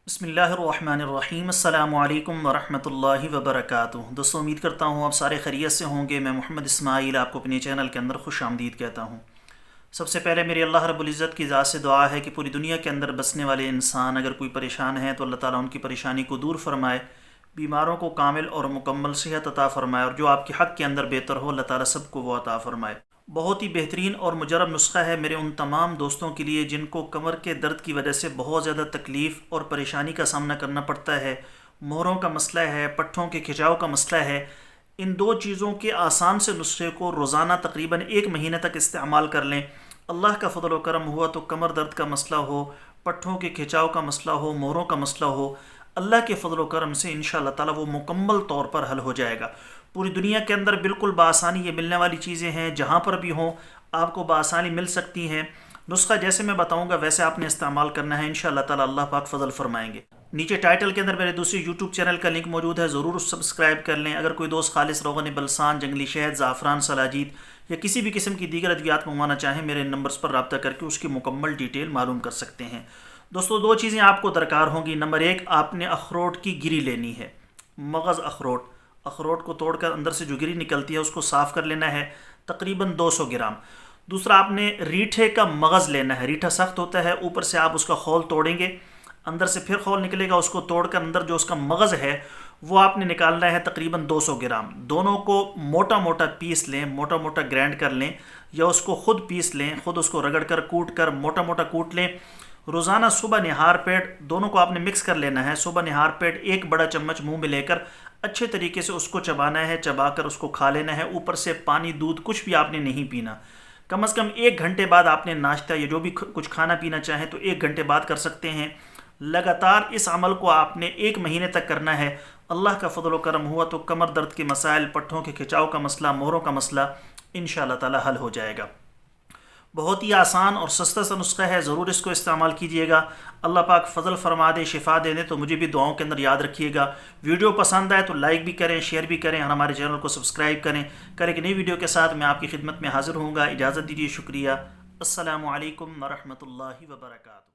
بسم اللہ الرحمن الرحیم۔ السلام علیکم ورحمۃ اللہ وبرکاتہ۔ دوستوں، امید کرتا ہوں آپ سارے خیریت سے ہوں گے۔ میں محمد اسماعیل آپ کو اپنے چینل کے اندر خوش آمدید کہتا ہوں۔ سب سے پہلے میری اللہ رب العزت کی ذات سے دعا ہے کہ پوری دنیا کے اندر بسنے والے انسان اگر کوئی پریشان ہیں تو اللہ تعالیٰ ان کی پریشانی کو دور فرمائے، بیماروں کو کامل اور مکمل صحت عطا فرمائے، اور جو آپ کے حق کے اندر بہتر ہو اللہ تعالیٰ سب کو وہ عطا فرمائے۔ بہت ہی بہترین اور مجرب نسخہ ہے میرے ان تمام دوستوں کے لیے جن کو کمر کے درد کی وجہ سے بہت زیادہ تکلیف اور پریشانی کا سامنا کرنا پڑتا ہے، مہروں کا مسئلہ ہے، پٹھوں کے کھچاؤ کا مسئلہ ہے۔ ان دو چیزوں کے آسان سے نسخے کو روزانہ تقریباً 1 مہینے تک استعمال کر لیں، اللہ کا فضل و کرم ہوا تو کمر درد کا مسئلہ ہو، پٹھوں کے کھچاؤ کا مسئلہ ہو، مہروں کا مسئلہ ہو، اللہ کے فضل و کرم سے انشاءاللہ تعالیٰ وہ مکمل طور پر حل ہو جائے گا۔ پوری دنیا کے اندر بالکل بآسانی یہ ملنے والی چیزیں ہیں، جہاں پر بھی ہوں آپ کو بآسانی مل سکتی ہیں۔ نسخہ جیسے میں بتاؤں گا ویسے آپ نے استعمال کرنا ہے، انشاءاللہ تعالیٰ اللہ پاک فضل فرمائیں گے۔ نیچے ٹائٹل کے اندر میرے دوسرے یوٹیوب چینل کا لنک موجود ہے، ضرور سبسکرائب کر لیں۔ اگر کوئی دوست خالص روغن بلسان، جنگلی شہد، زعفران، سلاجید یا کسی بھی قسم کی دیگر ادویات منگوانا چاہیں، میرے نمبرز پر رابطہ کر کے اس کی مکمل ڈیٹیل معلوم کر سکتے ہیں۔ دوستو، دو چیزیں آپ کو درکار ہوں گی۔ نمبر 1، آپ نے اخروٹ کی گری لینی ہے، مغز اخروٹ۔ اخروٹ کو توڑ کر اندر سے جو گری نکلتی ہے اس کو صاف کر لینا ہے، تقریباً 200 گرام۔ دوسرا، آپ نے ریٹھے کا مغز لینا ہے۔ ریٹھا سخت ہوتا ہے، اوپر سے آپ اس کا خول توڑیں گے، اندر سے پھر خول نکلے گا، اس کو توڑ کر اندر جو اس کا مغز ہے وہ آپ نے نکالنا ہے، تقریباً 200 گرام۔ دونوں کو موٹا موٹا پیس لیں، موٹا موٹا گرینڈ کر لیں، یا اس کو خود پیس لیں، خود اس کو رگڑ کر کوٹ کر موٹا موٹا کوٹ لیں۔ روزانہ صبح نہار پیٹ دونوں کو آپ نے مکس کر لینا ہے۔ صبح نہار پیٹ 1 بڑا چمچ منہ میں لے کر اچھے طریقے سے اس کو چبانا ہے، چبا کر اس کو کھا لینا ہے۔ اوپر سے پانی، دودھ کچھ بھی آپ نے نہیں پینا۔ کم از کم 1 گھنٹے بعد آپ نے ناشتہ یا جو بھی کچھ کھانا پینا چاہیں تو 1 گھنٹے بعد کر سکتے ہیں۔ لگاتار اس عمل کو آپ نے 1 مہینے تک کرنا ہے۔ اللہ کا فضل و کرم ہوا تو کمر درد کے مسائل، پٹھوں کے کھچاؤ کا مسئلہ، مہروں کا مسئلہ انشاءاللہ تعالی حل ہو جائے گا۔ بہت ہی آسان اور سستا سا نسخہ ہے، ضرور اس کو استعمال کیجئے گا۔ اللہ پاک فضل فرما دے، شفا دے دے، تو مجھے بھی دعاؤں کے اندر یاد رکھیے گا۔ ویڈیو پسند آئے تو لائک بھی کریں، شیئر بھی کریں، اور ہمارے چینل کو سبسکرائب کریں۔ کل ایک نئی ویڈیو کے ساتھ میں آپ کی خدمت میں حاضر ہوں گا۔ اجازت دیجیے، شکریہ۔ السلام علیکم ورحمۃ اللہ وبرکاتہ۔